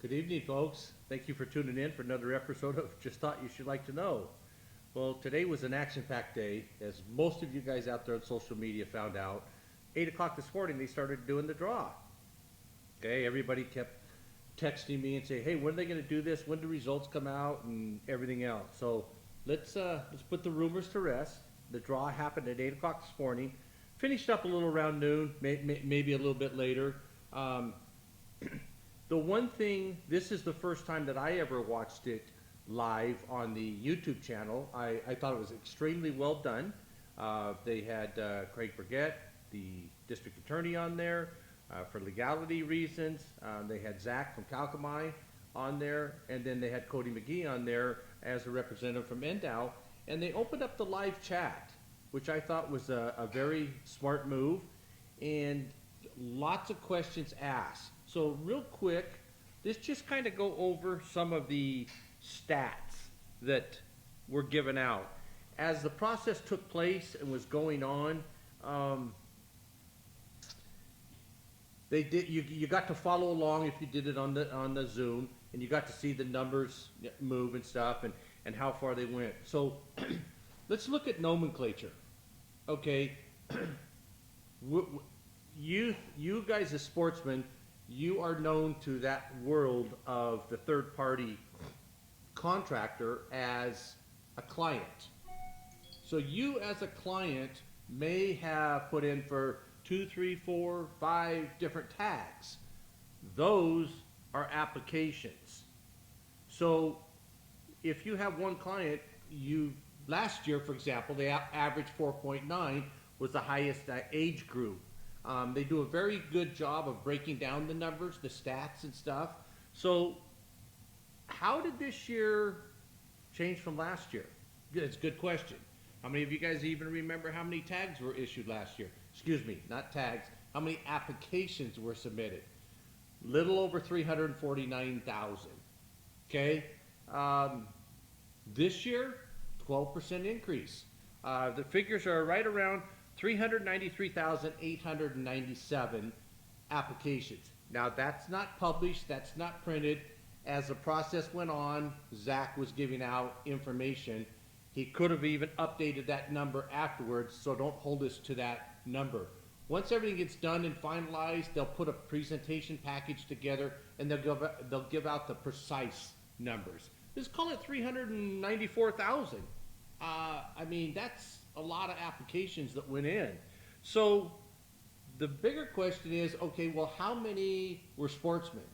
Good evening, folks. Thank you for tuning in for another episode of Just Thought You Should Like to Know. Well, today was an action-packed day, as most of you guys out there on social media found out. 8 o'clock this morning, they started doing the draw. Okay, everybody kept texting me and saying, hey, when are they going to do this? When do results come out? And everything else. So let's put the rumors to rest. The draw happened at 8 o'clock this morning. Finished up a little around noon, maybe a little bit later. The one thing, this is the first time that I ever watched it live on the YouTube channel. I thought it was extremely well done. They had Craig Burgett, the district attorney, on there for legality reasons. They had Zach from Calcami on there, and then they had Cody McGee on there as a representative from NDOW. And they opened up the live chat, which I thought was a very smart move, and lots of questions asked. So real quick, let's just kind of go over some of the stats that were given out. As the process took place and was going on, you got to follow along if you did it on the Zoom, and you got to see the numbers move and stuff, and how far they went. So let's look at nomenclature. Okay, you guys as sportsmen, you are known to that world of the third party contractor as a client. So you as a client may have put in for 2, 3, 4, 5 different tags. Those are applications. So if you have one client, last year, for example, the average 4.9 was the highest age group. They do a very good job of breaking down the numbers, the stats and stuff. So how did this year change from last year? It's a good question. How many of you guys even remember how many tags were issued last year? Excuse me, not tags. How many applications were submitted? Little over 349,000. Okay? This year, 12% increase. The figures are right around 393,897 applications. Now that's not published, that's not printed. As the process went on, Zach was giving out information. He could have even updated that number afterwards, so don't hold us to that number. Once everything gets done and finalized, they'll put a presentation package together, and they'll give out the precise numbers. Let's call it 394,000. I mean, that's a lot of applications that went in. So the bigger question is, okay, well, how many were sportsmen?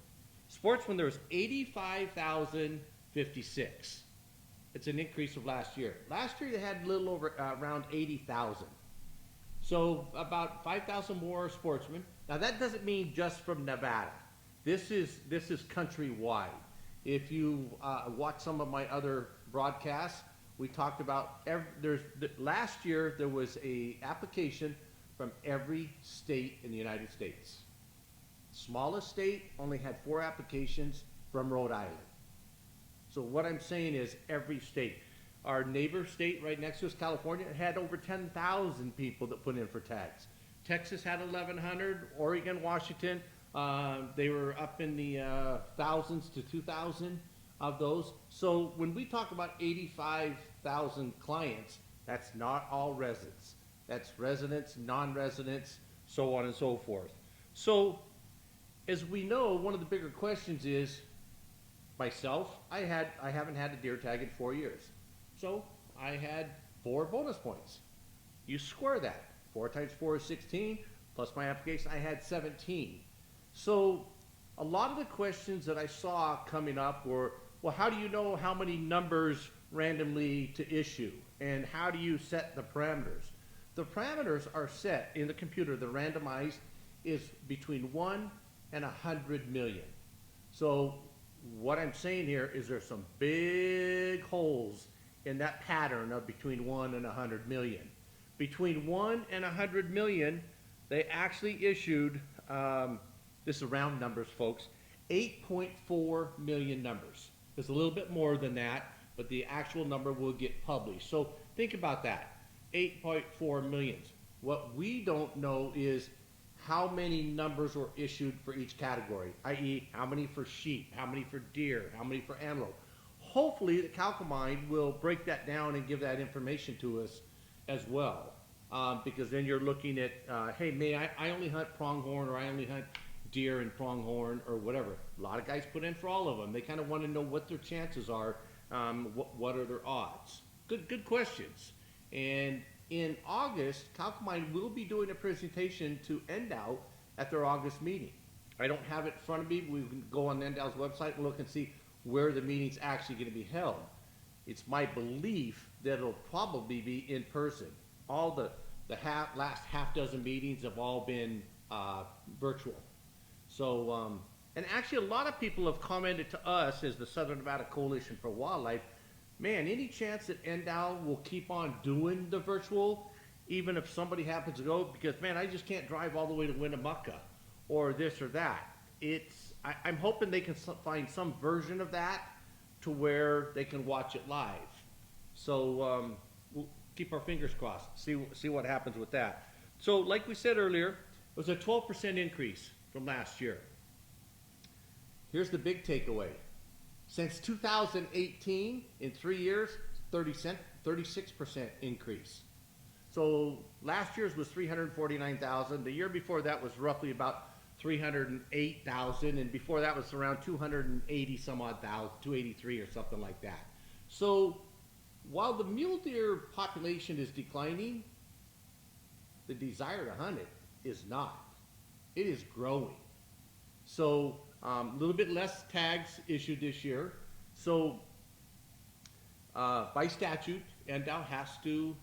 Sportsmen, there was 85,056. It's an increase of last year. Last year they had a little over around 80,000. So about 5,000 more sportsmen. Now that doesn't mean just from Nevada. This is countrywide. If you watch some of my other broadcasts, we talked about last year there was a application from every state in the United States. Smallest state only had 4 applications from Rhode Island. So what I'm saying is every state. Our neighbor state right next to us, California, had over 10,000 people that put in for tags. Texas had 1,100. Oregon, Washington, they were up in the thousands to 2,000 of those. So when we talk about 85,000 clients, that's not all residents. That's residents, non-residents, so on and so forth. So as we know, one of the bigger questions is, myself, I haven't had a deer tag in 4 years. So I had 4 bonus points. You square that. 4 times 4 is 16, plus my application, I had 17. So a lot of the questions that I saw coming up were, well, how do you know how many numbers randomly to issue? And how do you set the parameters? The parameters are set in the computer. The randomized is between 1 and 100 million. So what I'm saying here is there's some big holes in that pattern of between 1 and 100 million. Between 1 and 100 million, they actually issued, this is round numbers, folks, 8.4 million numbers. There's a little bit more than that, but the actual number will get published. So think about that, 8.4 millions. What we don't know is how many numbers were issued for each category, i.e. how many for sheep, how many for deer, how many for antelope. Hopefully the CalCombine will break that down and give that information to us as well. Because then you're looking at, hey, I only hunt pronghorn, or I only hunt deer and pronghorn, or whatever. A lot of guys put in for all of them. They kind of want to know what their chances are, what are their odds. Good questions. And in August, CalCombine will be doing a presentation to NDOW at their August meeting. I don't have it in front of me. We can go on NDOW's website and look and see where the meeting's actually going to be held. It's my belief that it'll probably be in person. All the last half dozen meetings have all been virtual. So, and actually a lot of people have commented to us as the Southern Nevada Coalition for Wildlife, man, any chance that NDOW will keep on doing the virtual, even if somebody happens to go, because man, I just can't drive all the way to Winnemucca, or this or that. I'm hoping they can find some version of that to where they can watch it live. So we'll keep our fingers crossed, see what happens with that. So like we said earlier, it was a 12% increase from last year. Here's the big takeaway. Since 2018, in 3 years, 36% increase. So last year's was 349,000. The year before that was roughly about 308,000, and before that was around 280 some odd thousand, 283 or something like that. So while the mule deer population is declining, the desire to hunt it is not. It is growing. So a little bit less tags issued this year. So by statute, NDOW has to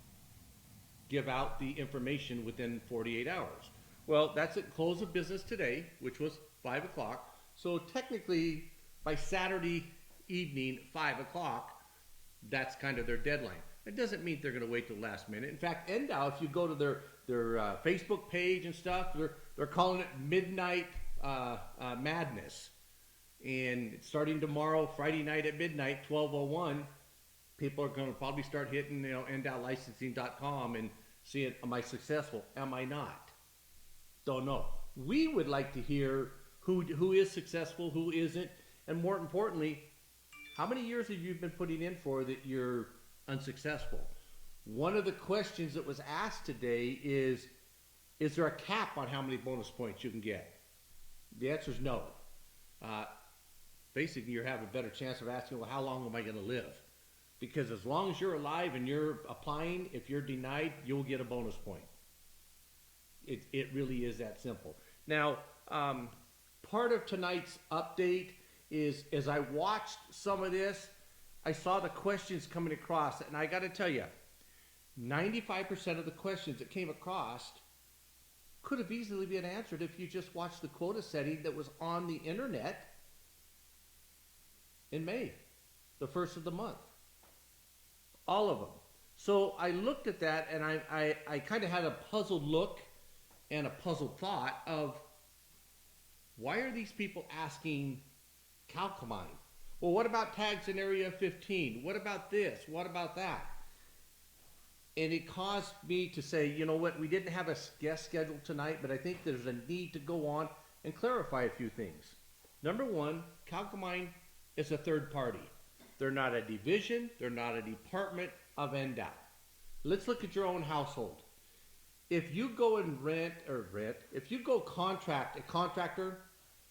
give out the information within 48 hours. Well, that's at close of business today, which was 5 o'clock. So technically, by Saturday evening, 5 o'clock, that's kind of their deadline. It doesn't mean they're going to wait till the last minute. In fact, NDOW, if you go to their Facebook page and stuff, they're calling it Midnight Madness. And starting tomorrow, Friday night at midnight, 12:01, people are going to probably start hitting, ndowlicensing.com and seeing, am I successful? Am I not? Don't know. We would like to hear who is successful, who isn't, and more importantly, how many years have you been putting in for that you're unsuccessful? One of the questions that was asked today is there a cap on how many bonus points you can get? The answer is no. Basically, you have a better chance of asking, well, how long am I going to live? Because as long as you're alive and you're applying, if you're denied, you'll get a bonus point. It really is that simple. Now, part of tonight's update is, as I watched some of this, I saw the questions coming across, and I got to tell you, 95% of the questions that came across could have easily been answered if you just watched the quota setting that was on the internet in May, the first of the month. All of them. So I looked at that, and I kind of had a puzzled look and a puzzled thought of, why are these people asking CalCombine? Well, what about tags in Area 15? What about this? What about that? And it caused me to say, you know what, we didn't have a guest scheduled tonight, but I think there's a need to go on and clarify a few things. Number one, CalCombine is a third party. They're not a division. They're not a department of NDOW. Let's look at your own household. If you go and if you go contract a contractor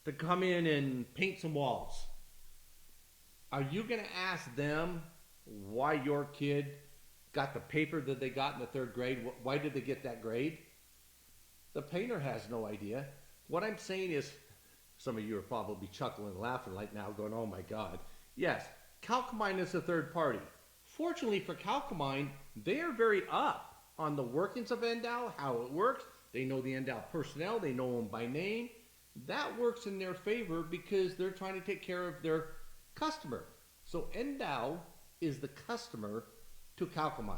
to come in and paint some walls, are you going to ask them why your kid got the paper that they got in the third grade? Why did they get that grade? The painter has no idea. What I'm saying is, some of you are probably chuckling and laughing right now, going, oh my God. Yes, CalCombine is a third party. Fortunately for CalCombine, they are very up on the workings of NDOW, how it works. They know the NDOW personnel. They know them by name. That works in their favor because they're trying to take care of their customer. So NDOW is the customer to CalCombine.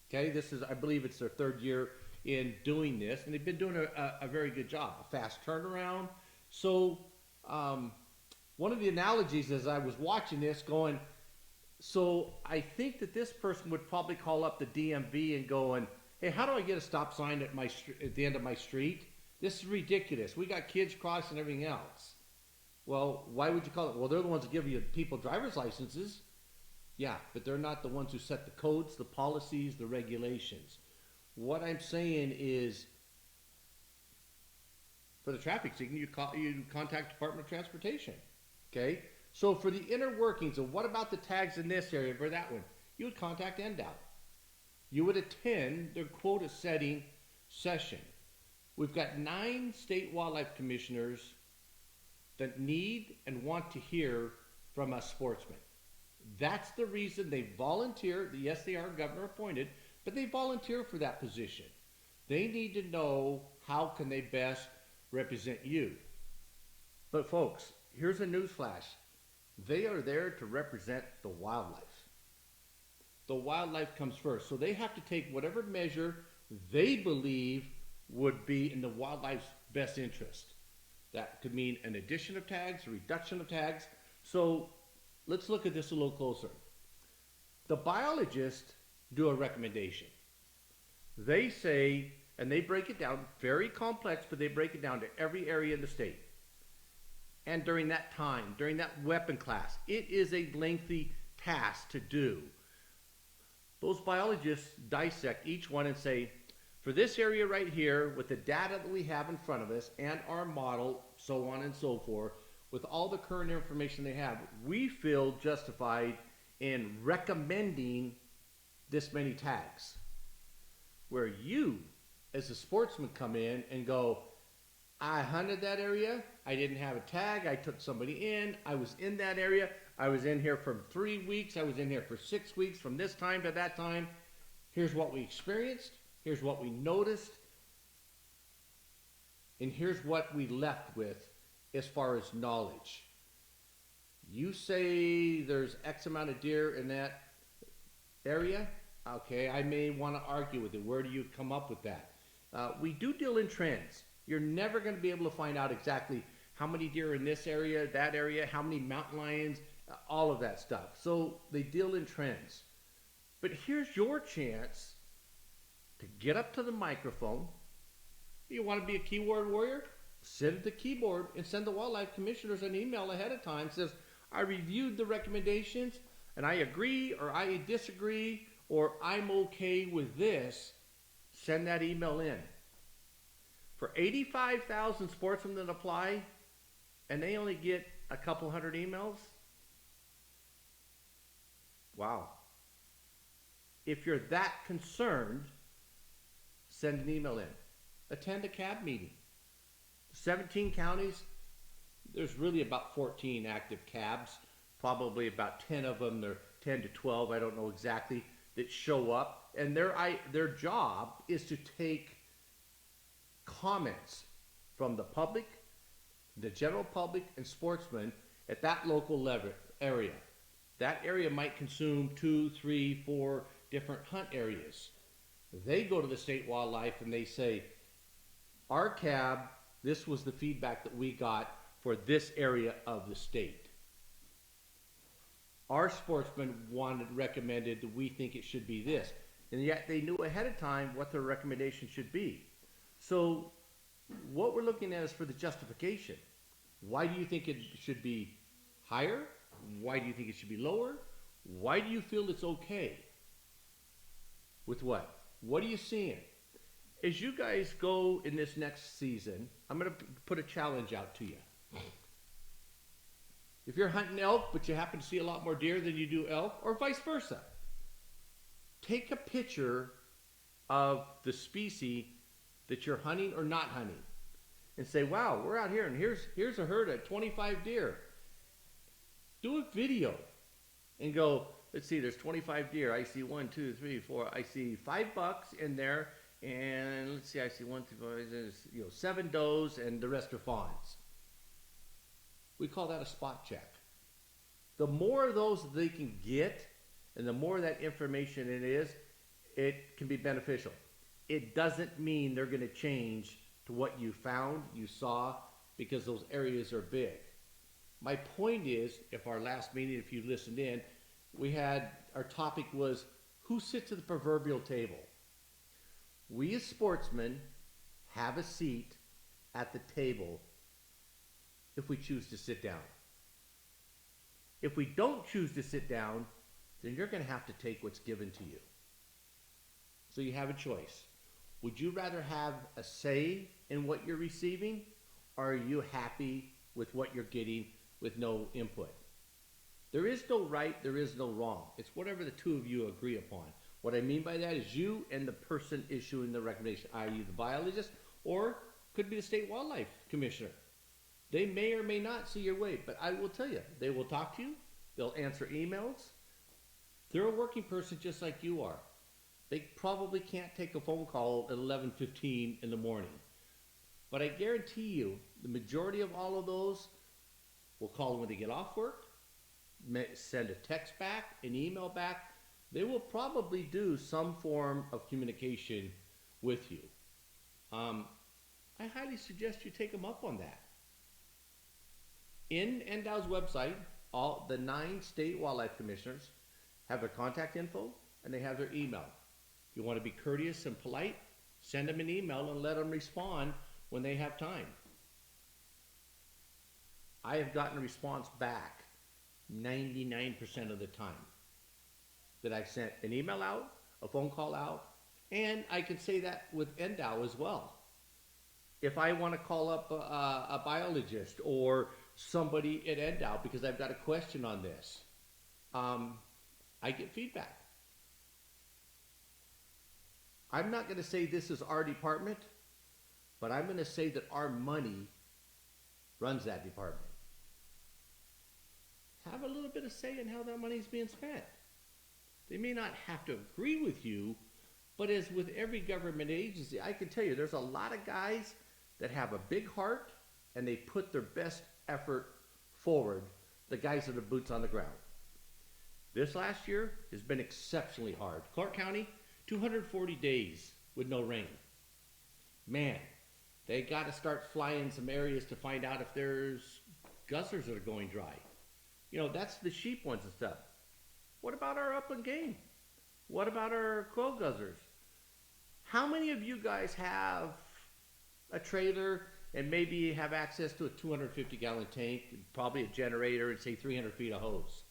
Okay, this is, I believe it's their third year in doing this, and they've been doing a very good job, a fast turnaround. So one of the analogies as I was watching this going, so I think that this person would probably call up the DMV and going, Hey, how do I get a stop sign at at the end of my street? This is ridiculous. We got kids crossing everything else. Well, why would you call it? Well, they're the ones that give you people driver's licenses. Yeah, but they're not the ones who set the codes, the policies, the regulations. What I'm saying is, for the traffic signal, you contact Department of Transportation. Okay? So for the inner workings of what about the tags in this area or that one, you would contact NDOT. You would attend their quota setting session. We've got 9 state wildlife commissioners that need and want to hear from us sportsmen. That's the reason they volunteer. Yes, they are governor appointed, but they volunteer for that position. They need to know how can they best represent you. But folks, here's a news flash. They are there to represent the wildlife. The wildlife comes first. So they have to take whatever measure they believe would be in the wildlife's best interest. That could mean an addition of tags, a reduction of tags. So let's look at this a little closer. The biologists do a recommendation. They say, and they break it down, very complex, but they break it down to every area in the state. And during that time, during that weapon class, it is a lengthy task to do. Those biologists dissect each one and say, for this area right here, with the data that we have in front of us and our model, so on and so forth, with all the current information they have, we feel justified in recommending this many tags. Where you, as a sportsman, come in and go, I hunted that area, I didn't have a tag, I took somebody in, I was in that area, I was in here for 3 weeks, I was in here for 6 weeks, from this time to that time. Here's what we experienced, here's what we noticed, and here's what we left with as far as knowledge. You say there's X amount of deer in that area, okay, I may want to argue with it. Where do you come up with that? We do deal in trends. You're never going to be able to find out exactly how many deer in this area, that area, how many mountain lions, all of that stuff. So they deal in trends. But here's your chance to get up to the microphone. You want to be a keyword warrior? Sit at the keyboard and send the wildlife commissioners an email ahead of time. It says, I reviewed the recommendations and I agree or I disagree or I'm okay with this. Send that email in. For 85,000 sportsmen that apply, and they only get a couple hundred emails? Wow. If you're that concerned, send an email in. Attend a CAB meeting. 17 counties, there's really about 14 active CABs. Probably about 10 of them, they're 10 to 12, I don't know exactly, that show up. And their job is to take comments from the public, the general public, and sportsmen at that local area. That area might consume 2, 3, 4 different hunt areas. They go to the state wildlife and they say, our CAB, this was the feedback that we got for this area of the state. Our sportsmen recommended that we think it should be this. And yet they knew ahead of time what their recommendation should be. So what we're looking at is for the justification. Why do you think it should be higher? Why do you think it should be lower? Why do you feel it's okay? With what? What are you seeing? As you guys go in this next season, I'm going to put a challenge out to you. If you're hunting elk, but you happen to see a lot more deer than you do elk, or vice versa, take a picture of the species that you're hunting or not hunting and say, wow, we're out here and here's a herd of 25 deer. Do a video and go, let's see, there's 25 deer. I see 1, 2, 3, 4. I see 5 bucks in there. And let's see, I see 1, 2, 4, there's 7 does and the rest are fawns. We call that a spot check. The more of those they can get and the more that information it is, it can be beneficial. It doesn't mean they're going to change to what you found, you saw, because those areas are big. My point is, if our last meeting, if you listened in, our topic was, who sits at the proverbial table? we as sportsmen have a seat at the table if we choose to sit down. If we don't choose to sit down, then you're going to have to take what's given to you. So you have a choice. Would you rather have a say in what you're receiving, or are you happy with what you're getting with no input? There is no right, there is no wrong. It's whatever the two of you agree upon. What I mean by that is you and the person issuing the recommendation, i.e. the biologist, or could be the state wildlife commissioner. They may or may not see your way, but I will tell you, they will talk to you, they'll answer emails. They're a working person just like you are. They probably can't take a phone call at 11:15 in the morning. But I guarantee you, the majority of all of those will call when they get off work, send a text back, an email back. They will probably do some form of communication with you. I highly suggest you take them up on that. In NDOW's website, all the 9 state wildlife commissioners have their contact info and they have their email. If you want to be courteous and polite, send them an email and let them respond when they have time. I have gotten a response back 99% of the time that I've sent an email out, a phone call out, and I can say that with NDOW as well. If I want to call up a biologist or somebody at NDOW because I've got a question on this, I get feedback. I'm not going to say this is our department, but I'm going to say that our money runs that department. Have a little bit of say in how that money is being spent. They may not have to agree with you, but as with every government agency, I can tell you there's a lot of guys that have a big heart and they put their best effort forward, the guys that are boots on the ground. This last year has been exceptionally hard. Clark County, 240 days with no rain. Man, they got to start flying some areas to find out if there's guzzlers that are going dry. You know, that's the sheep ones and stuff. What about our upland game? What about our quail guzzlers? How many of you guys have a trailer and maybe have access to a 250-gallon tank, probably a generator, and say 300 feet of hose?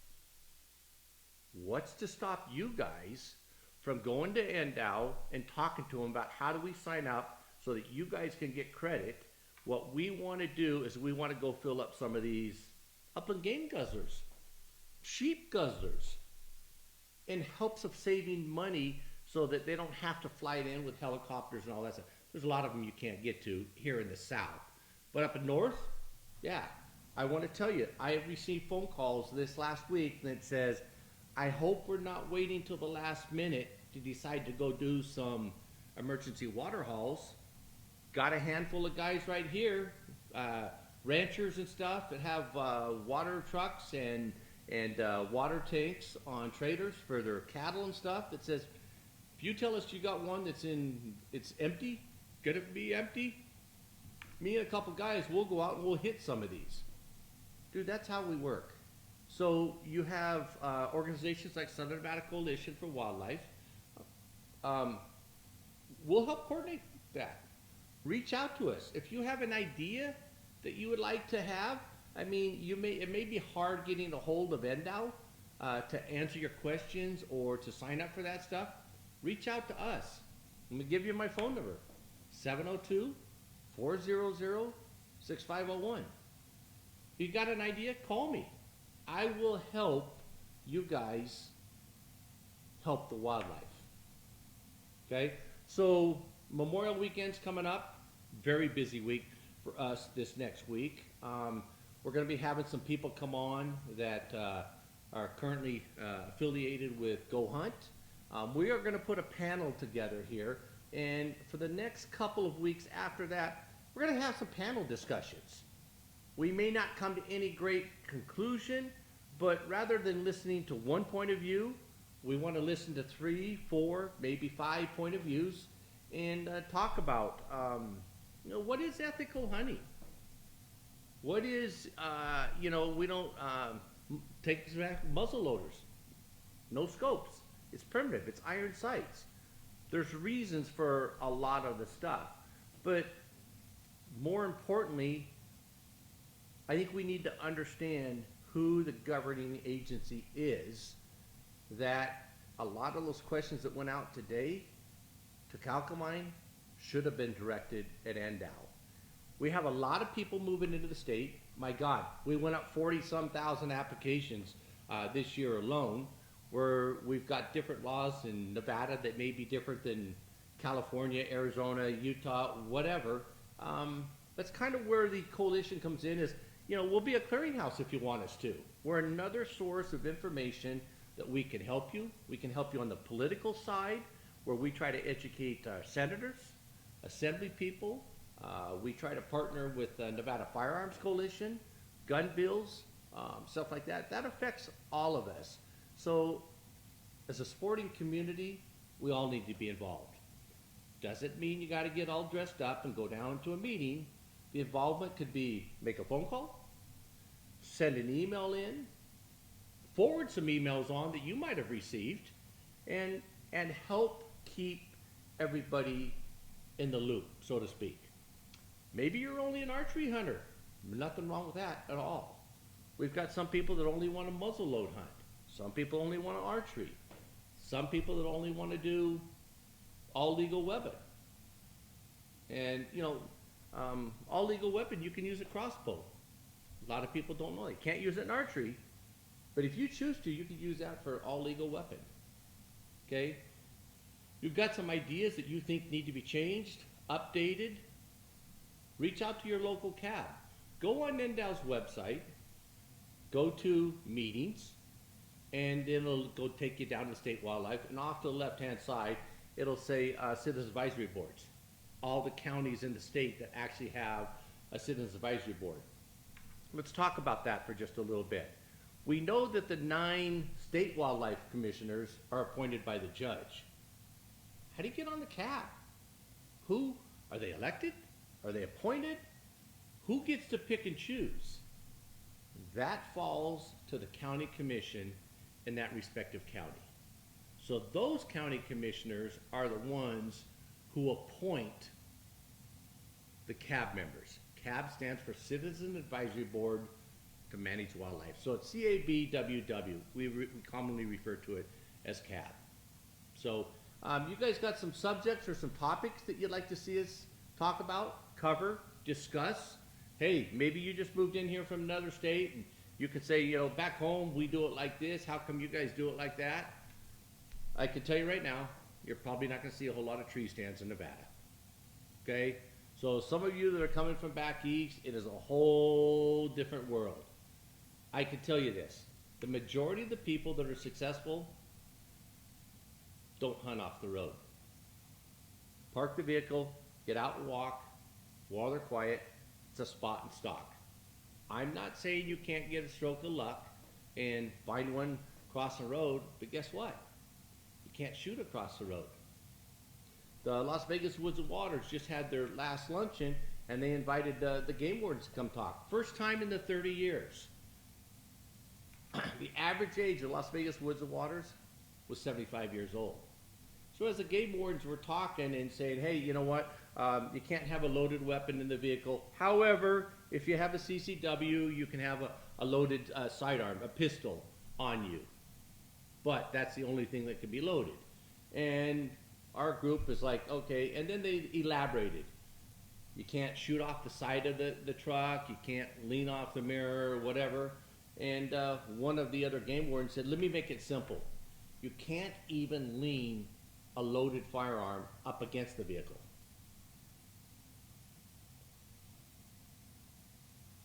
What's to stop you guys from going to NDOW and talking to them about how do we sign up so that you guys can get credit? What we want to do is we want to go fill up some of these upland game guzzlers, sheep guzzlers, in hopes of saving money so that they don't have to fly it in with helicopters and all that stuff. There's a lot of them you can't get to here in the south. But up in north, yeah, I want to tell you, I have received phone calls this last week that says, I hope we're not waiting till the last minute to decide to go do some emergency water hauls. Got a handful of guys right here, ranchers and stuff that have water trucks and water tanks on trailers for their cattle and stuff that says, if you tell us you got one it's empty, gonna be empty, me and a couple guys, we'll go out and we'll hit some of these. Dude, that's how we work. So you have organizations like Southern Nevada Coalition for Wildlife. We'll help coordinate that. Reach out to us. If you have an idea that you would like to have, I mean, it may be hard getting a hold of NDOW to answer your questions or to sign up for that stuff. Reach out to us. I'm going to give you my phone number, 702-400-6501. If you got an idea, call me. I will help you guys help the wildlife. Okay? So Memorial Weekend's coming up. Very busy week for us this next week. We're going to be having some people come on that are currently affiliated with Go Hunt. We are going to put a panel together here, and for the next couple of weeks after that, we're going to have some panel discussions. We may not come to any great conclusion, but rather than listening to one point of view, we want to listen to 3, 4, maybe 5 point of views and talk about, what is ethical hunting? What is, we don't take muzzle loaders, no scopes. It's primitive. It's iron sights. There's reasons for a lot of the stuff. But more importantly, I think we need to understand who the governing agency is, that a lot of those questions that went out today to Calcamine should have been directed at Endow. We have a lot of people moving into the state. My God, we went up 40-some thousand applications this year alone, where we've got different laws in Nevada that may be different than California, Arizona, Utah, whatever. That's kind of where the coalition comes in is, you know, we'll be a clearinghouse if you want us to. We're another source of information that we can help you. We can help you on the political side, where we try to educate senators, assembly people. We try to partner with the Nevada Firearms Coalition, gun bills, stuff like that. That affects all of us. So as a sporting community, we all need to be involved. Doesn't mean you got to get all dressed up and go down to a meeting. The involvement could be make a phone call, send an email in, forward some emails on that you might have received, and help keep everybody in the loop, so to speak. Maybe you're only an archery hunter. Nothing wrong with that at all. We've got some people that only want to muzzleload hunt. Some people only want to archery. Some people that only want to do all legal weapon. And, you know, all legal weapon, you can use a crossbow. A lot of people don't know. They can't use it in archery. But if you choose to, you can use that for all legal weapon. Okay? You've got some ideas that you think need to be changed, updated. Reach out to your local CAB. Go on Endow's website, go to meetings, and it'll go take you down to state wildlife. And off to the left-hand side, it'll say Citizens Advisory Boards. All the counties in the state that actually have a Citizens Advisory Board. Let's talk about that for just a little bit. We know that the 9 state wildlife commissioners are appointed by the judge. How do you get on the CAB? Who? Are they elected? Are they appointed? Who gets to pick and choose? That falls to the county commission in that respective county. So those county commissioners are the ones who appoint the CAB members. CAB stands for Citizen Advisory Board to Manage Wildlife. So it's CABWW. We commonly refer to it as CAB. So you guys got some subjects or some topics that you'd like to see us talk about, cover, discuss? Hey, maybe you just moved in here from another state and you could say, you know, back home we do it like this. How come you guys do it like that? I can tell you right now, you're probably not going to see a whole lot of tree stands in Nevada. Okay? So some of you that are coming from back east, it is a whole different world. I can tell you this. The majority of the people that are successful don't hunt off the road. Park the vehicle, get out and walk, while they're quiet. It's a spot and stalk. I'm not saying you can't get a stroke of luck and find one crossing the road, but guess what? You can't shoot across the road. The Las Vegas Woods and Waters just had their last luncheon, and they invited the game wardens to come talk. First time in the 30 years. The average age of Las Vegas Woods and Waters was 75 years old. So as the game wardens were talking and saying, hey, you know what, you can't have a loaded weapon in the vehicle. However, if you have a CCW, you can have a loaded sidearm, a pistol on you. But that's the only thing that can be loaded. And our group is like, okay, and then they elaborated. You can't shoot off the side of the truck, you can't lean off the mirror, whatever. And one of the other game wardens said, let me make it simple. You can't even lean a loaded firearm up against the vehicle.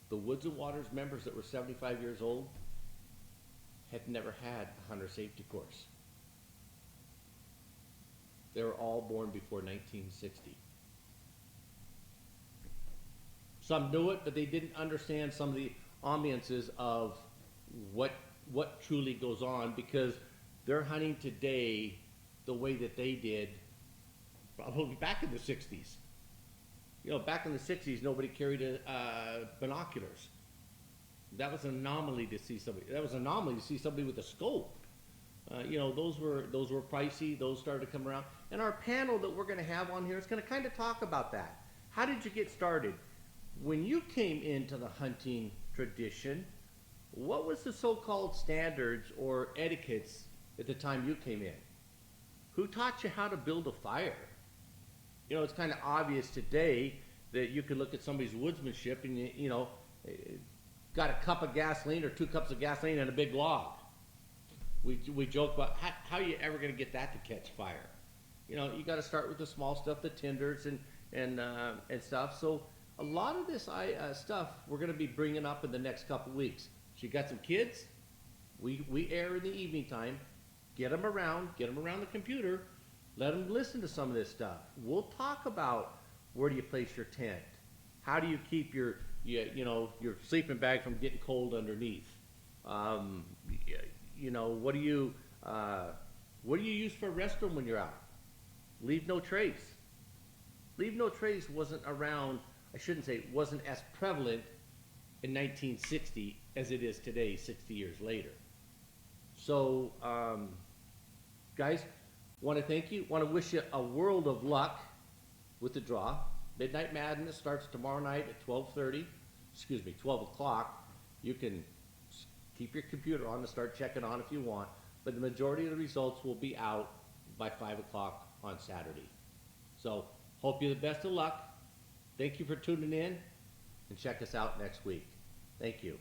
The Woods and Waters members that were 75 years old had never had a hunter safety course. They were all born before 1960. Some knew it, but they didn't understand some of the ambiances of what truly goes on, because they're hunting today the way that they did probably back in the 60s. You know, back in the 60s, nobody carried binoculars. That was an anomaly to see somebody. That was an anomaly to see somebody with a scope. Those were pricey. Those started to come around. And our panel that we're going to have on here is going to kind of talk about that. How did you get started? When you came into the hunting tradition, what was the so-called standards or etiquettes at the time you came in? Who taught you how to build a fire? It's kind of obvious today that you can look at somebody's woodsmanship and got a cup of gasoline or 2 cups of gasoline and a big log. We joke about how you ever going to get that to catch fire. You got to start with the small stuff, the tinders and stuff. So a lot of this stuff we're going to be bringing up in the next couple weeks. So you got some kids, we air in the evening time. Get them around the computer. Let them listen to some of this stuff. We'll talk about where do you place your tent, how do you keep your sleeping bag from getting cold underneath. What do you use for a restroom when you're out? Leave no trace. Leave no trace wasn't around. I shouldn't say it wasn't as prevalent in 1960 as it is today, 60 years later. So, guys, want to thank you. Want to wish you a world of luck with the draw. Midnight Madness starts tomorrow night at 12 o'clock. You can keep your computer on to start checking on if you want, but the majority of the results will be out by 5 o'clock on Saturday. So, hope you the best of luck. Thank you for tuning in, and check us out next week. Thank you.